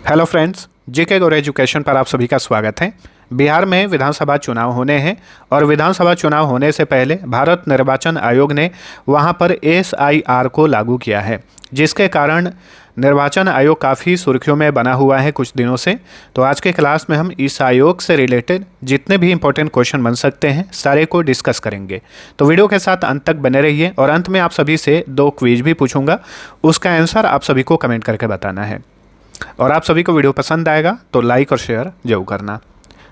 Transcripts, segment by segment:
Hello friends, जेके गौर education पर आप सभी का स्वागत है। बिहार में विधानसभा चुनाव होने हैं और विधानसभा चुनाव होने से पहले भारत निर्वाचन आयोग ने वहां पर एसआईआर को लागू किया है, जिसके कारण निर्वाचन आयोग काफ़ी सुर्खियों में बना हुआ है कुछ दिनों से। तो आज के क्लास में हम इस आयोग से रिलेटेड जितने भी इंपॉर्टेंट क्वेश्चन बन सकते हैं सारे को डिस्कस करेंगे। तो वीडियो के साथ अंत तक बने रहिए और अंत में आप सभी से 2 क्विज भी पूछूंगा, उसका आंसर आप सभी को कमेंट करके बताना है। और आप सभी को वीडियो पसंद आएगा तो लाइक और शेयर जरूर करना।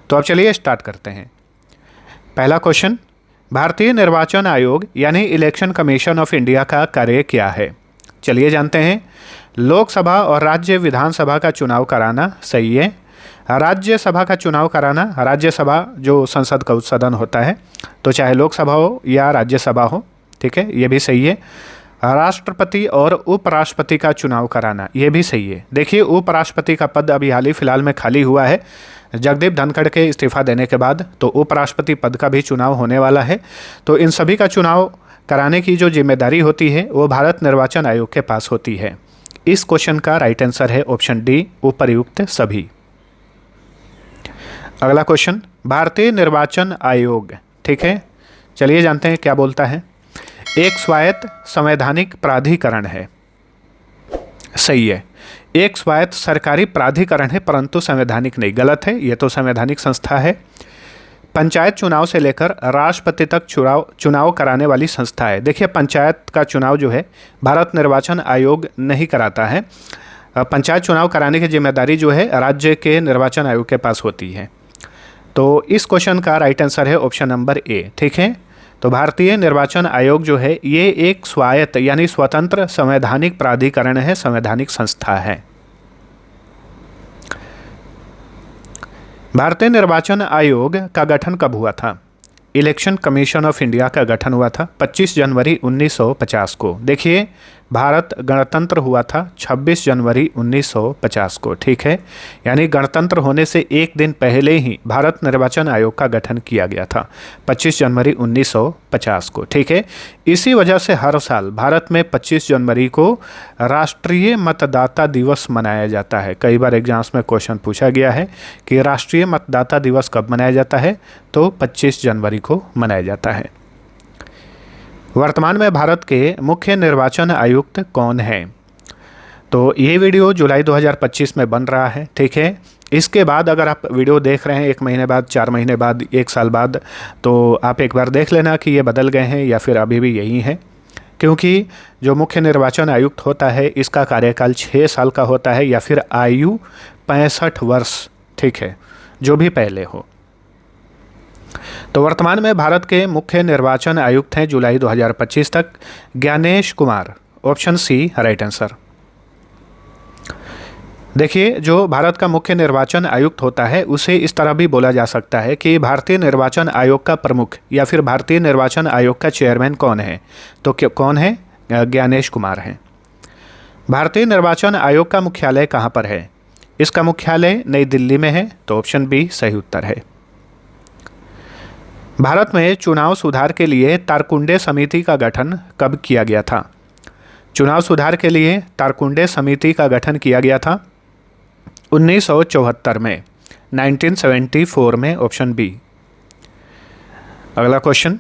तो अब चलिए स्टार्ट करते हैं। पहला क्वेश्चन, भारतीय निर्वाचन आयोग यानी इलेक्शन कमीशन ऑफ इंडिया का कार्य क्या है? चलिए जानते हैं। लोकसभा और राज्य विधानसभा का चुनाव कराना, सही है। राज्यसभा का चुनाव कराना, राज्यसभा जो संसद का सदन होता है, तो चाहे लोकसभा हो या राज्यसभा हो, ठीक है, ये भी सही है। राष्ट्रपति और उपराष्ट्रपति का चुनाव कराना, ये भी सही है। देखिए, उपराष्ट्रपति का पद अभी हाल ही फिलहाल में खाली हुआ है जगदीप धनखड़ के इस्तीफा देने के बाद, तो उपराष्ट्रपति पद का भी चुनाव होने वाला है। तो इन सभी का चुनाव कराने की जो जिम्मेदारी होती है वो भारत निर्वाचन आयोग के पास होती है। इस क्वेश्चन का राइट आंसर है ऑप्शन डी, उपर्युक्त सभी। अगला क्वेश्चन, भारतीय निर्वाचन आयोग, ठीक है, चलिए जानते हैं क्या बोलता है। एक स्वायत्त संवैधानिक प्राधिकरण है, सही है। एक स्वायत्त सरकारी प्राधिकरण है परंतु संवैधानिक नहीं, गलत है, ये तो संवैधानिक संस्था है। पंचायत चुनाव से लेकर राष्ट्रपति तक चुनाव कराने वाली संस्था है। देखिए, पंचायत का चुनाव जो है भारत निर्वाचन आयोग नहीं कराता है। पंचायत चुनाव कराने की जिम्मेदारी जो है राज्य के निर्वाचन आयोग के पास होती है। तो इस क्वेश्चन का राइट आंसर है ऑप्शन नंबर ए, ठीक है। तो भारतीय निर्वाचन आयोग जो है ये एक स्वायत्त यानी स्वतंत्र संवैधानिक प्राधिकरण है, संवैधानिक संस्था है। भारतीय निर्वाचन आयोग का गठन कब हुआ था? इलेक्शन कमीशन ऑफ इंडिया का गठन हुआ था 25 जनवरी 1950 को। देखिए, भारत गणतंत्र हुआ था 26 जनवरी 1950 को, ठीक है। यानी गणतंत्र होने से एक दिन पहले ही भारत निर्वाचन आयोग का गठन किया गया था 25 जनवरी 1950 को, ठीक है। इसी वजह से हर साल भारत में 25 जनवरी को राष्ट्रीय मतदाता दिवस मनाया जाता है। कई बार एग्जाम्स में क्वेश्चन पूछा गया है कि राष्ट्रीय मतदाता दिवस कब मनाया जाता है, तो 25 जनवरी को मनाया जाता है। वर्तमान में भारत के मुख्य निर्वाचन आयुक्त कौन हैं? तो ये वीडियो जुलाई 2025 में बन रहा है, ठीक है। इसके बाद अगर आप वीडियो देख रहे हैं 1 महीने बाद, 4 महीने बाद, 1 साल बाद, तो आप एक बार देख लेना कि ये बदल गए हैं या फिर अभी भी यही हैं। क्योंकि जो मुख्य निर्वाचन आयुक्त होता है इसका कार्यकाल 6 साल का होता है या फिर आयु 65 वर्ष, ठीक है, जो भी पहले हो। तो वर्तमान में भारत के मुख्य निर्वाचन आयुक्त हैं जुलाई 2025 तक Gyanesh Kumar, option C right answer. देखिए, जो भारत का मुख्य निर्वाचन आयुक्त होता है उसे इस तरह भी बोला जा सकता है कि भारतीय निर्वाचन आयोग का प्रमुख या फिर भारतीय निर्वाचन आयोग का चेयरमैन कौन है, तो कौन है? ज्ञानेश कुमार हैं। भारतीय निर्वाचन आयोग का मुख्यालय कहाँ पर है? इसका मुख्यालय नई दिल्ली में है, तो ऑप्शन बी सही उत्तर है। भारत में चुनाव सुधार के लिए तारकुंडे समिति का गठन कब किया गया था? चुनाव सुधार के लिए तारकुंडे समिति का गठन किया गया था 1974 में, 1974 में, ऑप्शन बी। अगला क्वेश्चन,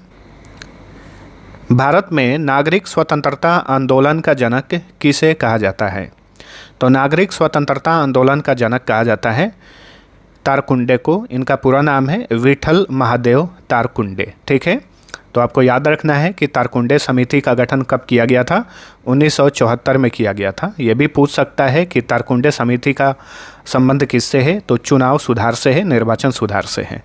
भारत में नागरिक स्वतंत्रता आंदोलन का जनक किसे कहा जाता है? तो नागरिक स्वतंत्रता आंदोलन का जनक कहा जाता है तारकुंडे को। इनका पूरा नाम है विठल महादेव तारकुंडे, ठीक है। तो आपको याद रखना है कि तारकुंडे समिति का गठन कब किया गया था? 1974 में किया गया था। ये भी पूछ सकता है कि तारकुंडे समिति का संबंध किससे है, तो चुनाव सुधार से है, निर्वाचन सुधार से है।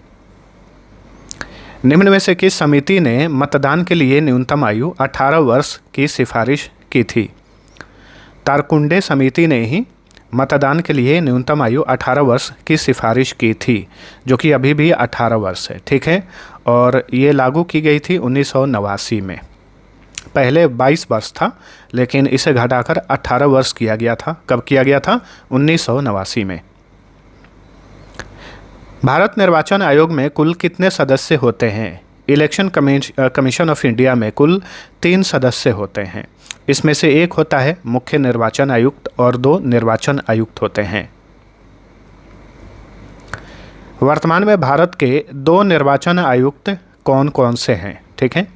निम्न में से किस समिति ने मतदान के लिए न्यूनतम आयु 18 वर्ष की सिफारिश की थी? तारकुंडे समिति ने ही मतदान के लिए न्यूनतम आयु 18 वर्ष की सिफारिश की थी, जो कि अभी भी 18 वर्ष है, ठीक है। और ये लागू की गई थी 1989 में। पहले 22 वर्ष था लेकिन इसे घटाकर 18 वर्ष किया गया था। कब किया गया था? 1989 में। भारत निर्वाचन आयोग में कुल कितने सदस्य होते हैं? इलेक्शन कमीशन ऑफ इंडिया में कुल 3 सदस्य होते हैं। इसमें से एक होता है मुख्य निर्वाचन आयुक्त और 2 निर्वाचन आयुक्त होते हैं। वर्तमान में भारत के 2 निर्वाचन आयुक्त कौन कौन से हैं? ठीक है,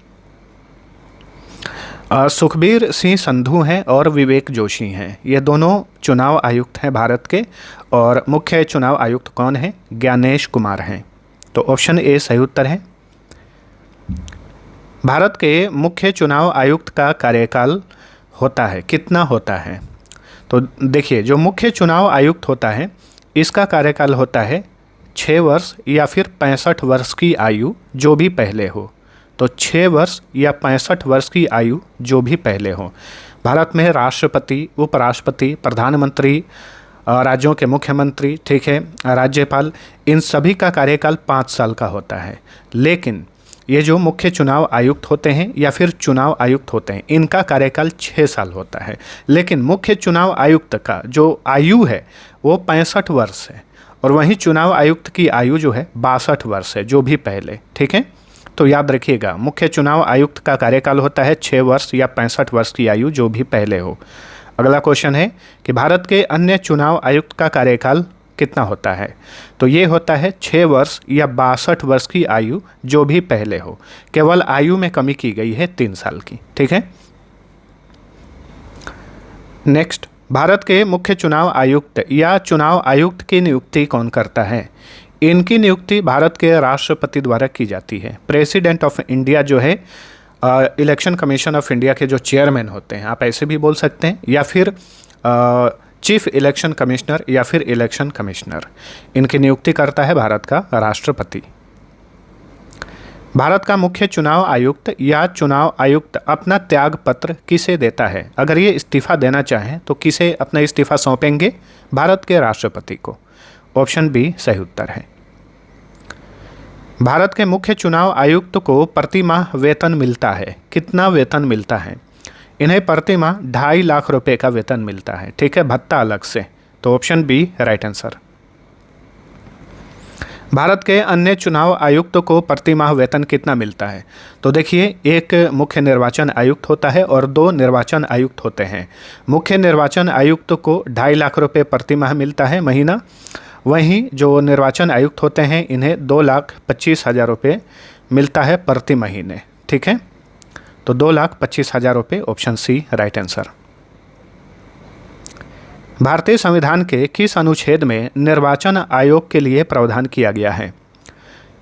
सुखबीर सिंह संधू हैं और विवेक जोशी हैं। ये दोनों चुनाव आयुक्त हैं भारत के। और मुख्य चुनाव आयुक्त कौन है? ज्ञानेश कुमार हैं। तो ऑप्शन ए सही उत्तर है। भारत के मुख्य चुनाव आयुक्त का कार्यकाल होता है, कितना होता है? तो देखिए, जो मुख्य चुनाव आयुक्त होता है इसका कार्यकाल होता है 6 वर्ष या फिर 65 वर्ष की आयु जो भी पहले हो। तो 6 वर्ष या 65 वर्ष की आयु जो भी पहले हो। भारत में राष्ट्रपति, उपराष्ट्रपति, प्रधानमंत्री, राज्यों के मुख्यमंत्री, ठीक है, राज्यपाल, इन सभी का कार्यकाल 5 साल का होता है। लेकिन ये जो मुख्य चुनाव आयुक्त होते हैं या फिर चुनाव आयुक्त होते हैं इनका कार्यकाल 6 साल होता है। लेकिन मुख्य चुनाव आयुक्त का जो आयु है वो 65 वर्ष है और वहीं चुनाव आयुक्त की आयु जो है 62 वर्ष है जो भी पहले। ठीक है, तो याद रखिएगा, मुख्य चुनाव आयुक्त का कार्यकाल होता है 6 वर्ष या 65 वर्ष की आयु जो भी पहले हो। अगला क्वेश्चन है कि भारत के अन्य चुनाव आयुक्त का कार्यकाल कितना होता है? तो ये होता है 6 वर्ष या 62 वर्ष की आयु जो भी पहले हो। केवल आयु में कमी की गई है 3 साल की। ठीक है, नेक्स्ट, भारत के मुख्य चुनाव आयुक्त या चुनाव आयुक्त की नियुक्ति कौन करता है? इनकी नियुक्ति भारत के राष्ट्रपति द्वारा की जाती है। प्रेसिडेंट ऑफ इंडिया जो है इलेक्शन कमीशन ऑफ इंडिया के जो चेयरमैन होते हैं, आप ऐसे भी बोल सकते हैं, या फिर चीफ इलेक्शन कमिश्नर या फिर इलेक्शन कमिश्नर, इनकी नियुक्ति करता है भारत का राष्ट्रपति। भारत का मुख्य चुनाव आयुक्त या चुनाव आयुक्त अपना त्याग पत्र किसे देता है? अगर ये इस्तीफा देना चाहें तो किसे अपना इस्तीफा सौंपेंगे? भारत के राष्ट्रपति को। ऑप्शन बी सही उत्तर है। भारत के मुख्य चुनाव आयुक्त को प्रति माह वेतन मिलता है। कितना वेतन मिलता है? इन्हें प्रति माह 2.5 लाख रुपए का वेतन मिलता है। ठीक है, भत्ता अलग से। तो option B right answer. Bharat के अन्य चुनाव आयुक्त को प्रति माह वेतन कितना मिलता है? तो देखिए, एक मुख्य निर्वाचन आयुक्त होता है और 2 निर्वाचन आयुक्त होते हैं। मुख्य निर्वाचन आयुक्त को 2.5 लाख रुपए प्रति माह मिलता है महीना। वहीं जो निर्वाचन आयुक्त होते हैं इन्हें 2,25,000 रुपये मिलता है प्रति महीने। ठीक है, तो 2,25,000 रुपये, ऑप्शन सी राइट आंसर। भारतीय संविधान के किस अनुच्छेद में निर्वाचन आयोग के लिए प्रावधान किया गया है?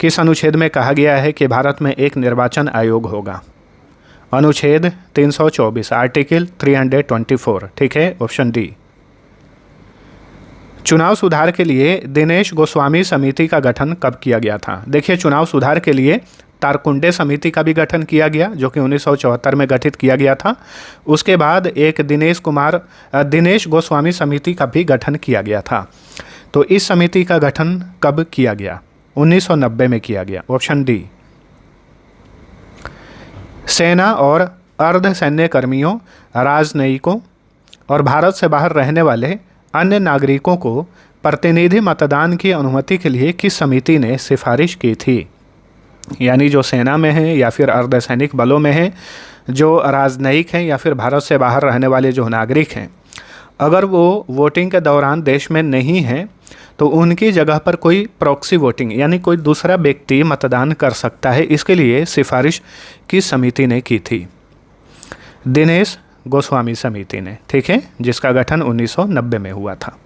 किस अनुच्छेद में कहा गया है कि भारत में एक निर्वाचन आयोग होगा? अनुच्छेद 324, आर्टिकल 324। ठीक है, ऑप्शन डी। चुनाव सुधार के लिए दिनेश गोस्वामी समिति का गठन कब किया गया था? देखिए, चुनाव सुधार के लिए तारकुंडे समिति का भी गठन किया गया जो कि 1974 में गठित किया गया था। उसके बाद एक दिनेश गोस्वामी समिति का भी गठन किया गया था। तो इस समिति का गठन कब किया गया? 1990 में किया गया। Option D. सेना और अर्धसैन्य कर्मियों, राजनयिकों और भारत से बाहर रहने वाले अन्य नागरिकों को प्रतिनिधि मतदान की अनुमति के लिए किस समिति ने सिफारिश की थी? यानी जो सेना में है या फिर अर्धसैनिक बलों में है, जो राजनयिक हैं या फिर भारत से बाहर रहने वाले जो नागरिक हैं, अगर वो वोटिंग के दौरान देश में नहीं हैं तो उनकी जगह पर कोई प्रॉक्सी वोटिंग यानी कोई दूसरा व्यक्ति मतदान कर सकता है। इसके लिए सिफारिश किस समिति ने की थी? दिनेश गोस्वामी समिति ने। ठीक है, जिसका गठन 1990 में हुआ था।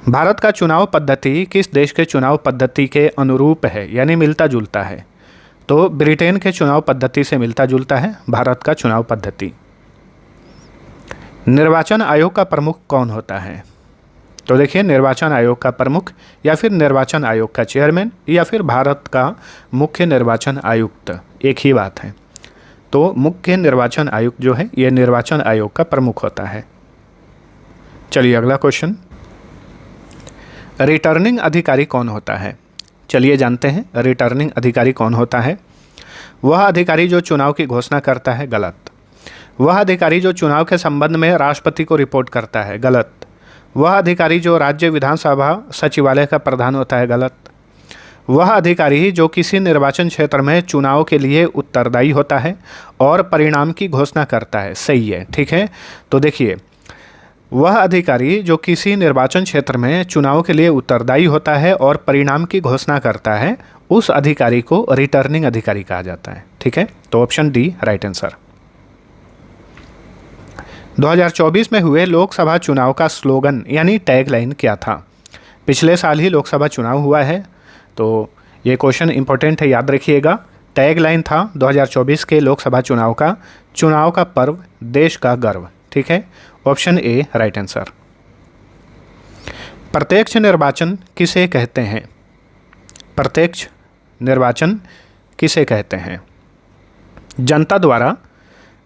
भारत का चुनाव पद्धति किस देश के चुनाव पद्धति के अनुरूप है यानी मिलता जुलता है? तो ब्रिटेन के चुनाव पद्धति से मिलता जुलता है भारत का चुनाव पद्धति। निर्वाचन आयोग का प्रमुख कौन होता है? तो देखिए, निर्वाचन आयोग का प्रमुख या फिर निर्वाचन आयोग का चेयरमैन या फिर भारत का मुख्य निर्वाचन आयुक्त, एक ही बात है। तो मुख्य निर्वाचन आयुक्त जो है ये निर्वाचन आयोग का प्रमुख होता है। चलिए अगला क्वेश्चन, रिटर्निंग अधिकारी कौन होता है? चलिए जानते हैं रिटर्निंग अधिकारी कौन होता है। वह अधिकारी जो चुनाव की घोषणा करता है, गलत। वह अधिकारी जो चुनाव के संबंध में राष्ट्रपति को रिपोर्ट करता है, गलत। वह अधिकारी जो राज्य विधानसभा सचिवालय का प्रधान होता है, गलत। वह अधिकारी जो किसी निर्वाचन क्षेत्र में चुनाव के लिए उत्तरदायी होता है और परिणाम की घोषणा करता है, सही है। ठीक है, तो देखिए, वह अधिकारी जो किसी निर्वाचन क्षेत्र में चुनाव के लिए उत्तरदायी होता है और परिणाम की घोषणा करता है, उस अधिकारी को रिटर्निंग अधिकारी कहा जाता है। ठीक है, तो ऑप्शन डी राइट आंसर। 2024 में हुए लोकसभा चुनाव का स्लोगन यानी टैगलाइन क्या था? पिछले साल ही लोकसभा चुनाव हुआ है, तो ये क्वेश्चन इंपॉर्टेंट है, याद रखिएगा। टैगलाइन था 2024 के लोकसभा चुनाव का पर्व, देश का गर्व। ठीक है, ऑप्शन ए राइट आंसर। प्रत्यक्ष निर्वाचन किसे कहते हैं? प्रत्यक्ष निर्वाचन किसे कहते हैं? जनता द्वारा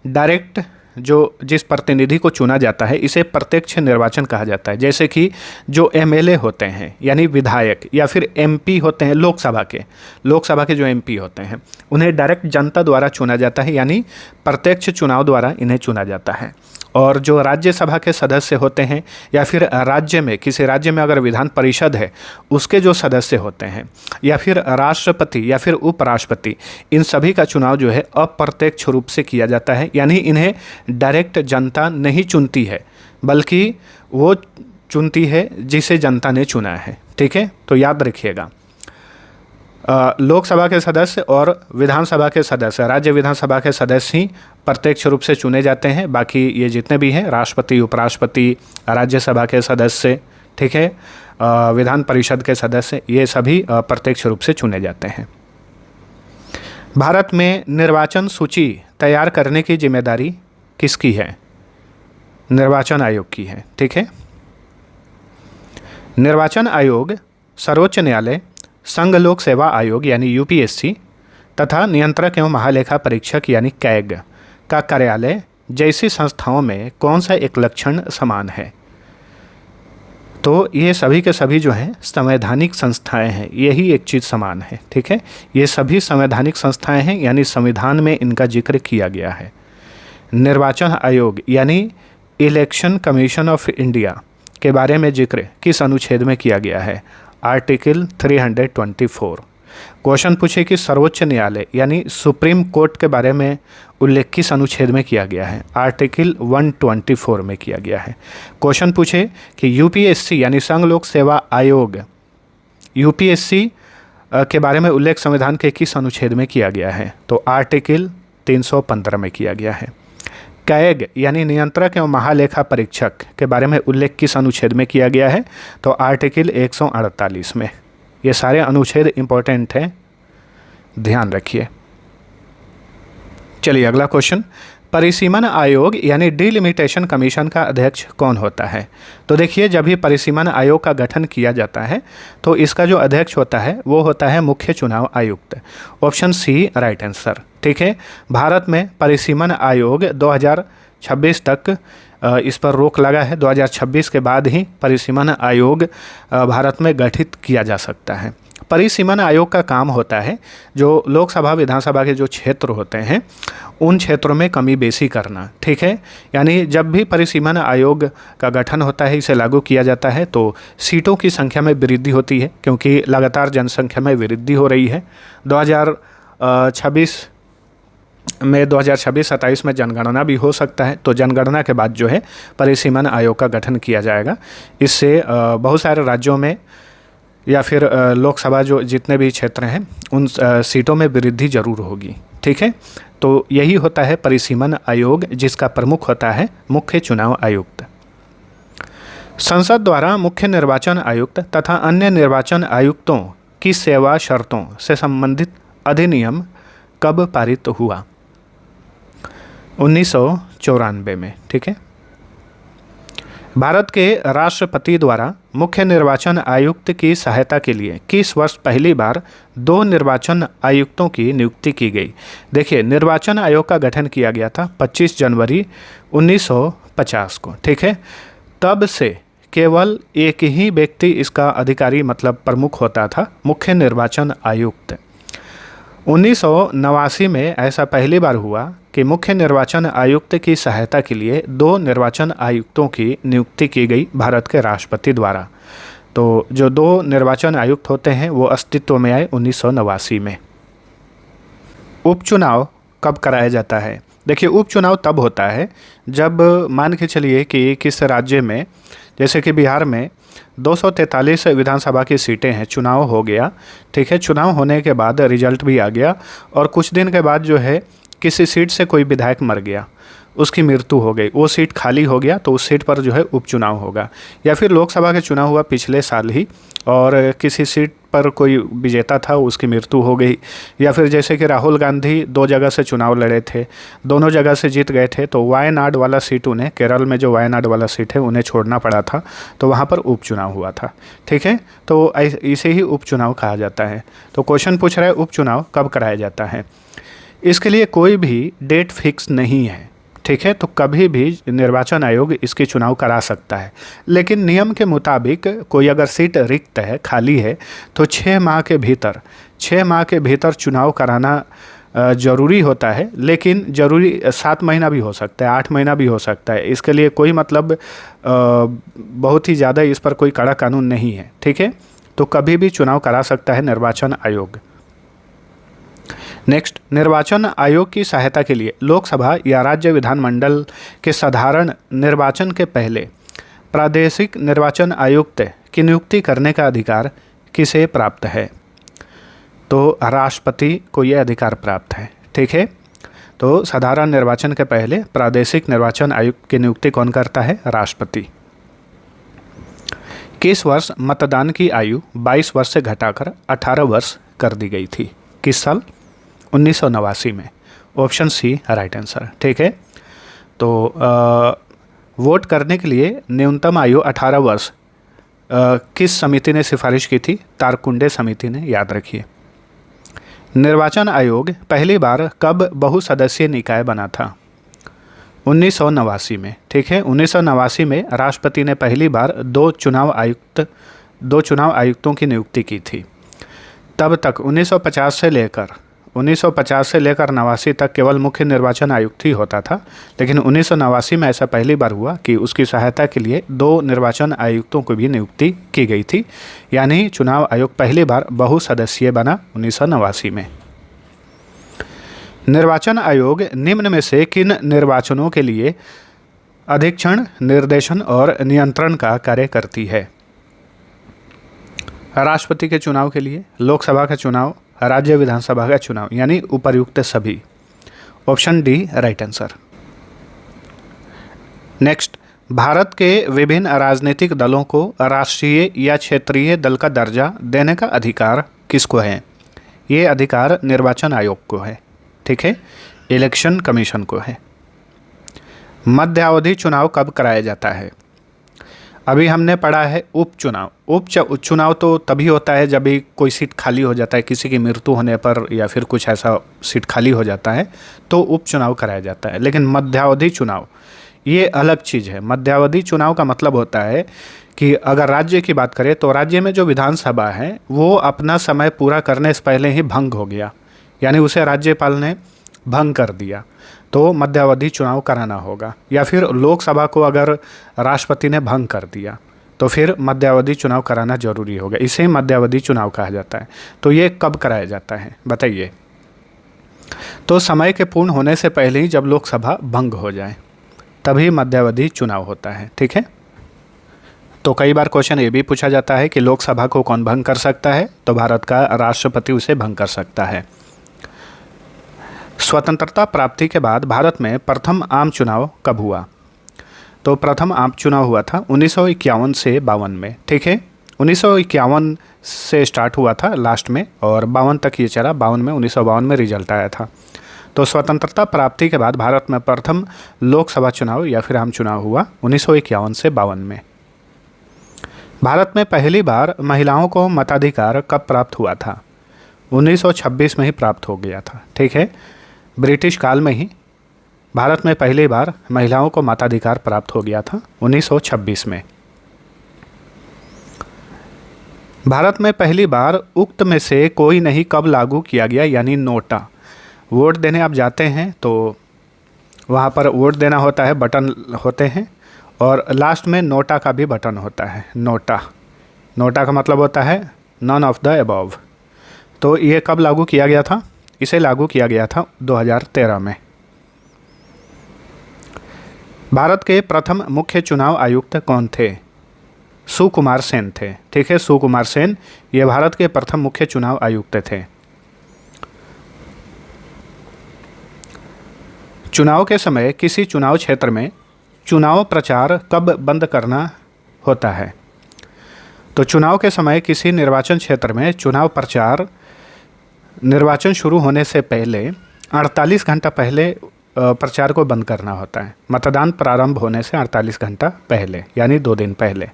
डायरेक्ट जिस प्रतिनिधि को चुना जाता है, इसे प्रत्यक्ष निर्वाचन कहा जाता है। जैसे कि जो एमएलए होते हैं यानी विधायक, या फिर एमपी होते हैं लोकसभा के जो एमपी होते हैं, उन्हें डायरेक्ट जनता द्वारा चुना जाता है, यानी प्रत्यक्ष चुनाव द्वारा इन्हें चुना जाता है। और जो राज्यसभा के सदस्य होते हैं, या फिर किसी राज्य में अगर विधान परिषद है, उसके जो सदस्य होते हैं, या फिर राष्ट्रपति या फिर उपराष्ट्रपति, इन सभी का चुनाव जो है अप्रत्यक्ष रूप से किया जाता है, यानी इन्हें डायरेक्ट जनता नहीं चुनती है, बल्कि वो चुनती है जिसे जनता ने चुना है। ठीक है, तो याद रखिएगा, लोकसभा के सदस्य और विधानसभा के सदस्य, राज्य विधानसभा के सदस्य ही प्रत्यक्ष रूप से चुने जाते हैं। बाकी ये जितने भी हैं, राष्ट्रपति, उपराष्ट्रपति, राज्यसभा के सदस्य, ठीक है, विधान परिषद के सदस्य, ये सभी प्रत्यक्ष रूप से चुने जाते हैं। भारत में निर्वाचन सूची तैयार करने की जिम्मेदारी किसकी है? निर्वाचन आयोग की है। ठीक है, निर्वाचन आयोग सर्वोच्च न्यायालय, संघ लोक सेवा आयोग यानी यूपीएससी तथा नियंत्रक एवं महालेखा परीक्षक यानी कैग का कार्यालय जैसी संस्थाओं में कौन सा एक लक्षण समान है? तो ये सभी के सभी जो हैं संवैधानिक संस्थाएं हैं, यही एक चीज़ समान है। ठीक है, ये सभी संवैधानिक संस्थाएं हैं, यानी संविधान में इनका जिक्र किया गया है। निर्वाचन आयोग यानी इलेक्शन कमीशन ऑफ इंडिया के बारे में जिक्र किस अनुच्छेद में किया गया है? आर्टिकल 324। क्वेश्चन पूछे कि सर्वोच्च न्यायालय यानी सुप्रीम कोर्ट के बारे में उल्लेख किस अनुच्छेद में किया गया है? आर्टिकल 124 में किया गया है। क्वेश्चन पूछे कि यूपीएससी यानी संघ लोक सेवा आयोग, यूपीएससी के बारे में उल्लेख संविधान के किस अनुच्छेद में किया गया है? तो आर्टिकल 315 में किया गया है। कैग यानी नियंत्रक एवं महालेखा परीक्षक के बारे में उल्लेख किस अनुच्छेद में किया गया है? तो आर्टिकल 148 में। ये सारे अनुच्छेद इंपॉर्टेंट हैं, ध्यान रखिए। चलिए अगला क्वेश्चन, परिसीमन आयोग यानी डिलिमिटेशन कमीशन का अध्यक्ष कौन होता है? तो देखिए, जब भी परिसीमन आयोग का गठन किया जाता है तो इसका जो अध्यक्ष होता है वो होता है मुख्य चुनाव आयुक्त। Option C right answer. ठीक है, भारत में परिसीमन आयोग 2026 तक इस पर रोक लगा है। 2026 के बाद ही परिसीमन आयोग भारत में गठित किया जा सकता है। परिसीमन आयोग का काम होता है जो लोकसभा विधानसभा के जो क्षेत्र होते हैं उन क्षेत्रों में कमी बेसी करना। ठीक है, यानी जब भी परिसीमन आयोग का गठन होता है, इसे लागू किया जाता है, तो सीटों की संख्या में वृद्धि होती है, क्योंकि लगातार जनसंख्या में वृद्धि हो रही है। 2026-27 में जनगणना भी हो सकता है, तो जनगणना के बाद जो है परिसीमन आयोग का गठन किया जाएगा। इससे बहुत सारे राज्यों में या फिर लोकसभा जो जितने भी क्षेत्र हैं उन सीटों में वृद्धि जरूर होगी। ठीक है, तो यही होता है परिसीमन आयोग, जिसका प्रमुख होता है मुख्य चुनाव आयुक्त। संसद द्वारा मुख्य निर्वाचन आयुक्त तथा अन्य निर्वाचन आयुक्तों की सेवा शर्तों से संबंधित अधिनियम कब पारित हुआ? 1994 में। ठीक है, भारत के राष्ट्रपति द्वारा मुख्य निर्वाचन आयुक्त की सहायता के लिए किस वर्ष पहली बार 2 निर्वाचन आयुक्तों की नियुक्ति की गई? देखिए, निर्वाचन आयोग का गठन किया गया था 25 जनवरी 1950 को। ठीक है, तब से केवल एक ही व्यक्ति इसका अधिकारी मतलब प्रमुख होता था, मुख्य निर्वाचन आयुक्त। 1989 में ऐसा पहली बार हुआ कि मुख्य निर्वाचन आयुक्त की सहायता के लिए 2 निर्वाचन आयुक्तों की नियुक्ति की गई भारत के राष्ट्रपति द्वारा। तो जो 2 निर्वाचन आयुक्त होते हैं वो अस्तित्व में आए 1989 में। उपचुनाव कब कराया जाता है? देखिए, उपचुनाव तब होता है जब मान के चलिए कि किस राज्य में, जैसे कि बिहार में 243 विधानसभा की सीटें हैं, चुनाव हो गया, ठीक है। चुनाव होने के बाद रिजल्ट भी आ गया और कुछ दिन के बाद जो है किसी सीट से कोई विधायक मर गया, उसकी मृत्यु हो गई, वो सीट खाली हो गया, तो उस सीट पर जो है उपचुनाव होगा। या फिर लोकसभा के चुनाव हुआ पिछले साल ही और किसी सीट पर कोई विजेता था, उसकी मृत्यु हो गई। या फिर जैसे कि राहुल गांधी 2 जगह से चुनाव लड़े थे, दोनों जगह से जीत गए थे, तो वायनाड वाला सीट उन्हें, केरल में जो वायनाड वाला सीट है उन्हें छोड़ना पड़ा था, तो वहाँ पर उपचुनाव हुआ था, ठीक है। तो इसे ही उपचुनाव कहा जाता है। तो क्वेश्चन पूछ रहा है उपचुनाव कब कराया जाता है। इसके लिए कोई भी डेट फिक्स नहीं है, ठीक है। तो कभी भी निर्वाचन आयोग इसके चुनाव करा सकता है, लेकिन नियम के मुताबिक कोई अगर सीट रिक्त है, खाली है, तो 6 माह के भीतर चुनाव कराना ज़रूरी होता है। लेकिन ज़रूरी 7 महीना भी हो सकता है, 8 महीना भी हो सकता है। इसके लिए कोई मतलब बहुत ही ज़्यादा इस पर कोई कड़ा कानून नहीं है, ठीक है। तो कभी भी चुनाव करा सकता है निर्वाचन आयोग। नेक्स्ट, निर्वाचन आयोग की सहायता के लिए लोकसभा या राज्य विधानमंडल के साधारण निर्वाचन के पहले प्रादेशिक निर्वाचन आयुक्त की नियुक्ति करने का अधिकार किसे प्राप्त है। तो राष्ट्रपति को यह अधिकार प्राप्त है, ठीक है। तो साधारण निर्वाचन के पहले प्रादेशिक निर्वाचन आयुक्त की नियुक्ति कौन करता है? राष्ट्रपति। किस वर्ष मतदान की आयु 22 वर्ष से घटाकर 18 वर्ष कर दी गई थी? किस साल? 1989 में। ऑप्शन सी राइट आंसर, ठीक है। तो वोट करने के लिए न्यूनतम आयु 18 वर्ष किस समिति ने सिफारिश की थी? तारकुंडे समिति ने, याद रखिए। निर्वाचन आयोग पहली बार कब बहुसदस्यीय निकाय बना था? 1989 में, ठीक है। 1989 में राष्ट्रपति ने पहली बार 2 चुनाव आयुक्तों की नियुक्ति की थी। तब तक 1950 से लेकर 89 तक केवल मुख्य निर्वाचन आयुक्त ही होता था, लेकिन 1989 में ऐसा पहली बार हुआ कि उसकी सहायता के लिए 2 निर्वाचन आयुक्तों को भी नियुक्ति की गई थी, यानी चुनाव आयोग पहली बार बहुसदस्यीय बना 1989 में। निर्वाचन आयोग निम्न में से किन निर्वाचनों के लिए अधीक्षण, निर्देशन और नियंत्रण का कार्य करती है? राष्ट्रपति के चुनाव के लिए, लोकसभा का चुनाव, राज्य विधानसभा का चुनाव, यानी उपर्युक्त सभी। Option D right answer. Next, Bharat के विभिन्न राजनीतिक दलों को राष्ट्रीय या क्षेत्रीय दल का दर्जा देने का अधिकार किसको है? ये अधिकार निर्वाचन आयोग को है, ठीक है, इलेक्शन कमीशन को है। मध्यावधि चुनाव कब कराया जाता है? अभी हमने पढ़ा है उपचुनाव। उपचुनाव तो तभी होता है जब भी कोई सीट खाली हो जाता है, किसी की मृत्यु होने पर या फिर कुछ ऐसा सीट खाली हो जाता है तो उपचुनाव कराया जाता है। लेकिन मध्यावधि चुनाव ये अलग चीज़ है। मध्यावधि चुनाव का मतलब होता है कि अगर राज्य की बात करें तो राज्य में जो विधानसभा है वो अपना समय पूरा करने से पहले ही भंग हो गया, यानी उसे राज्यपाल ने भंग कर दिया, तो मध्यावधि चुनाव कराना होगा। या फिर लोकसभा को अगर राष्ट्रपति ने भंग कर दिया तो फिर मध्यावधि चुनाव कराना जरूरी होगा। इसे मध्यावधि चुनाव कहा जाता है। तो ये कब कराया जाता है बताइए? तो समय के पूर्ण होने से पहले ही, जब लोकसभा भंग हो जाए तभी मध्यावधि चुनाव होता है, ठीक है। तो कई बार क्वेश्चन ये भी पूछा जाता है कि लोकसभा को कौन भंग कर सकता है? तो भारत का राष्ट्रपति उसे भंग कर सकता है। स्वतंत्रता प्राप्ति के बाद भारत में प्रथम आम चुनाव कब हुआ? तो प्रथम आम चुनाव हुआ था 1951 से 52 में, ठीक है। 1951 से स्टार्ट हुआ था लास्ट में और 52 तक ये चला। 1952 में रिजल्ट आया था। तो स्वतंत्रता प्राप्ति के बाद भारत में प्रथम लोकसभा चुनाव या फिर आम चुनाव हुआ 1951 से 52 में। भारत में पहली बार महिलाओं को मताधिकार कब प्राप्त हुआ था? 1926 में ही प्राप्त हो गया था, ठीक है। ब्रिटिश काल में ही भारत में पहली बार महिलाओं को मताधिकार प्राप्त हो गया था 1926 में। भारत में पहली बार उक्त में से कोई नहीं कब लागू किया गया, यानी नोटा। वोट देने आप जाते हैं तो वहाँ पर वोट देना होता है, बटन होते हैं और लास्ट में नोटा का भी बटन होता है। नोटा का मतलब होता है नन ऑफ द अबव। तो ये कब लागू किया गया था? इसे लागू किया गया था 2013 में। भारत के प्रथम मुख्य चुनाव आयुक्त कौन थे? सुकुमार सेन थे। ठीक है, सुकुमार सेन ये भारत के प्रथम मुख्य चुनाव आयुक्त थे। चुनाव के समय किसी चुनाव क्षेत्र में चुनाव प्रचार कब बंद करना होता है? तो चुनाव के समय किसी निर्वाचन क्षेत्र में चुनाव प्रचार निर्वाचन शुरू होने से पहले 48 घंटा पहले प्रचार को बंद करना होता है। मतदान प्रारंभ होने से 48 घंटा पहले, यानी 2 दिन पहले।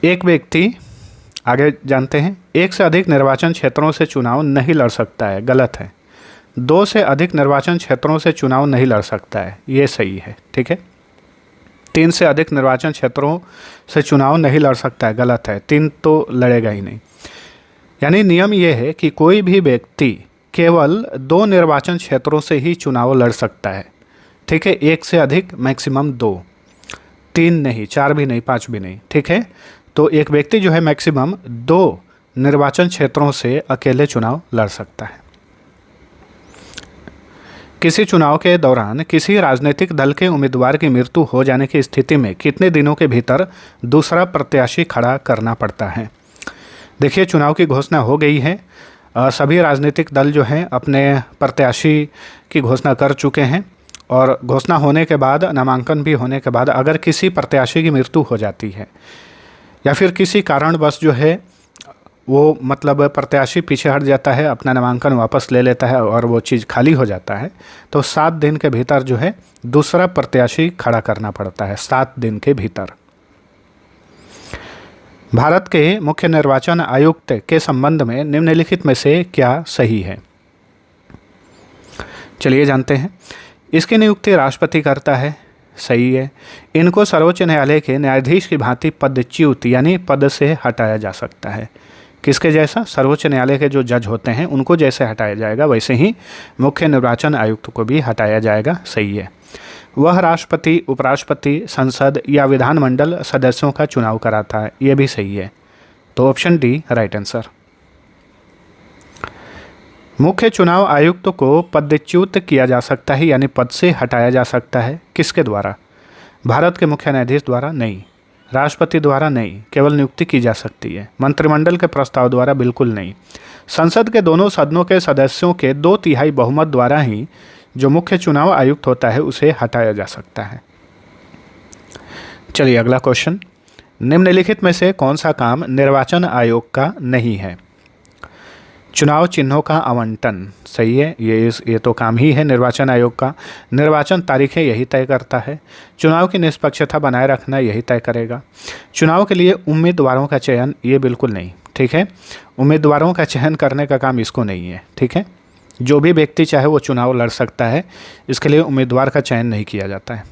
एक व्यक्ति, आगे जानते हैं, एक से अधिक निर्वाचन क्षेत्रों से चुनाव नहीं लड़ सकता है, गलत है। 2 से अधिक निर्वाचन क्षेत्रों से चुनाव नहीं लड़ सकता है, ये सही है। ठीक है, 3 से अधिक निर्वाचन क्षेत्रों से चुनाव नहीं लड़ सकता है, गलत है। 3 तो लड़ेगा ही नहीं। यानी नियम ये है कि कोई भी व्यक्ति केवल 2 निर्वाचन क्षेत्रों से ही चुनाव लड़ सकता है। ठीक है, 1 से अधिक मैक्सिमम 2, 3 नहीं, 4 भी नहीं, 5 भी नहीं। ठीक है, तो एक व्यक्ति जो है मैक्सिमम 2 निर्वाचन क्षेत्रों से अकेले चुनाव लड़ सकता है। किसी चुनाव के दौरान किसी राजनीतिक दल के उम्मीदवार की मृत्यु हो जाने की स्थिति में कितने दिनों के भीतर दूसरा प्रत्याशी खड़ा करना पड़ता है? देखिए, चुनाव की घोषणा हो गई है, सभी राजनीतिक दल जो हैं अपने प्रत्याशी की घोषणा कर चुके हैं, और घोषणा होने के बाद, नामांकन भी होने के बाद, अगर किसी प्रत्याशी की मृत्यु हो जाती है या फिर किसी कारणवश जो है वो मतलब प्रत्याशी पीछे हट जाता है, अपना नामांकन वापस ले लेता है और वो चीज़ खाली हो जाता है, तो 7 दिन के भीतर जो है दूसरा प्रत्याशी खड़ा करना पड़ता है, 7 दिन के भीतर। भारत के मुख्य निर्वाचन आयुक्त के संबंध में निम्नलिखित में से क्या सही है? चलिए जानते हैं। इसकी नियुक्ति राष्ट्रपति करता है, सही है। इनको सर्वोच्च न्यायालय के न्यायाधीश की भांति पदच्युत यानी पद से हटाया जा सकता है। किसके जैसा? सर्वोच्च न्यायालय के जो जज होते हैं उनको जैसे हटाया जाएगा वैसे ही मुख्य निर्वाचन आयुक्त को भी हटाया जाएगा, सही है। वह राष्ट्रपति, उपराष्ट्रपति, संसद या विधानमंडल सदस्यों का चुनाव कराता है, ये भी सही है। तो ऑप्शन डी राइट आंसर। मुख्य चुनाव आयुक्त को पदच्युत किया जा सकता है, यानी पद से हटाया जा सकता है, किसके द्वारा? भारत के मुख्य न्यायाधीश द्वारा नहीं, राष्ट्रपति द्वारा नहीं, केवल नियुक्ति की जा सकती है। मंत्रिमंडल के प्रस्ताव द्वारा बिल्कुल नहीं। संसद के दोनों सदनों के सदस्यों के 2/3 बहुमत द्वारा ही जो मुख्य चुनाव आयुक्त होता है उसे हटाया जा सकता है। चलिए अगला क्वेश्चन। निम्नलिखित में से कौन सा काम निर्वाचन आयोग का नहीं है? चुनाव चिन्हों का आवंटन, सही है, ये तो काम ही है निर्वाचन आयोग का। निर्वाचन तारीखें यही तय करता है। चुनाव की निष्पक्षता बनाए रखना यही तय करेगा। चुनाव के लिए उम्मीदवारों का चयन, ये बिल्कुल नहीं। ठीक है, उम्मीदवारों का चयन करने का काम इसको नहीं है। ठीक है, जो भी व्यक्ति चाहे वो चुनाव लड़ सकता है, इसके लिए उम्मीदवार का चयन नहीं किया जाता है।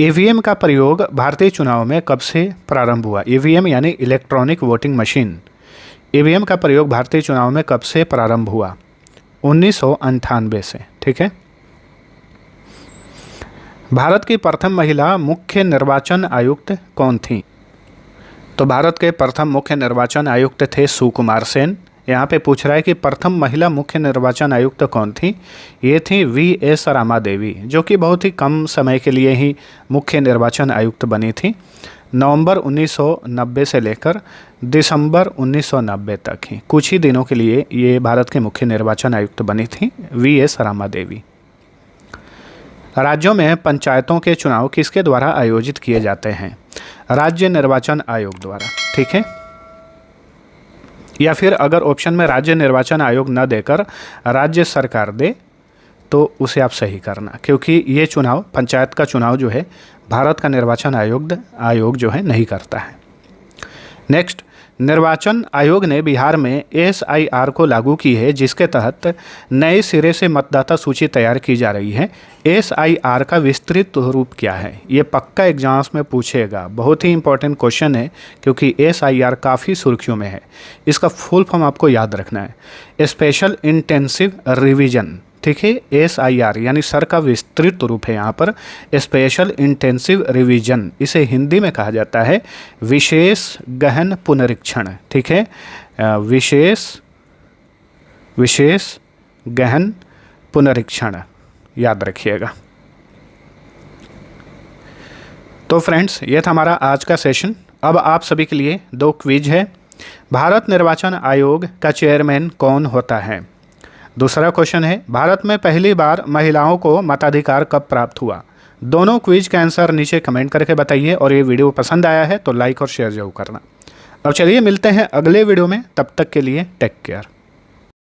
ईवीएम का प्रयोग भारतीय चुनाव में कब से प्रारंभ हुआ? ईवीएम यानी इलेक्ट्रॉनिक वोटिंग मशीन। ईवीएम का प्रयोग भारतीय चुनाव में कब से प्रारंभ हुआ? 1998 से। ठीक है, भारत की प्रथम महिला मुख्य निर्वाचन आयुक्त कौन थी? तो भारत के प्रथम मुख्य निर्वाचन आयुक्त थे सुकुमार सेन। यहाँ पे पूछ रहा है कि प्रथम महिला मुख्य निर्वाचन आयुक्त कौन थी? ये थी वी.एस. रामा देवी, जो कि बहुत ही कम समय के लिए ही मुख्य निर्वाचन आयुक्त बनी थी। नवंबर 1990 से लेकर दिसंबर 1990 तक ही, कुछ ही दिनों के लिए ये भारत के मुख्य निर्वाचन आयुक्त बनी थी वी.एस. रामा देवी। राज्यों में पंचायतों के चुनाव किसके द्वारा आयोजित किए जाते हैं? राज्य निर्वाचन आयोग द्वारा। ठीक है, या फिर अगर ऑप्शन में राज्य निर्वाचन आयोग न देकर राज्य सरकार दे तो उसे आप सही करना, क्योंकि ये चुनाव, पंचायत का चुनाव जो है भारत का निर्वाचन आयोग जो है नहीं करता है। नेक्स्ट, निर्वाचन आयोग ने बिहार में एसआईआर को लागू की है, जिसके तहत नए सिरे से मतदाता सूची तैयार की जा रही है। एसआईआर का विस्तृत रूप क्या है? ये पक्का एग्जाम्स में पूछेगा, बहुत ही इंपॉर्टेंट क्वेश्चन है, क्योंकि एसआईआर काफ़ी सुर्खियों में है। इसका फुल फॉर्म आपको याद रखना है, स्पेशल इंटेंसिव रिवीजन। ठीक है, एसआईआर यानी सर का विस्तृत रूप है यहाँ पर, स्पेशल इंटेंसिव रिवीजन। इसे हिंदी में कहा जाता है विशेष गहन पुनरीक्षण। ठीक है, विशेष गहन पुनरीक्षण, याद रखिएगा। तो फ्रेंड्स, ये था हमारा आज का सेशन। अब आप सभी के लिए 2 क्विज है। भारत निर्वाचन आयोग का चेयरमैन कौन होता है? दूसरा क्वेश्चन है, भारत में पहली बार महिलाओं को मताधिकार कब प्राप्त हुआ? दोनों क्विज का आंसर नीचे कमेंट करके बताइए, और ये वीडियो पसंद आया है तो लाइक और शेयर जरूर करना। अब चलिए मिलते हैं अगले वीडियो में, तब तक के लिए टेक केयर।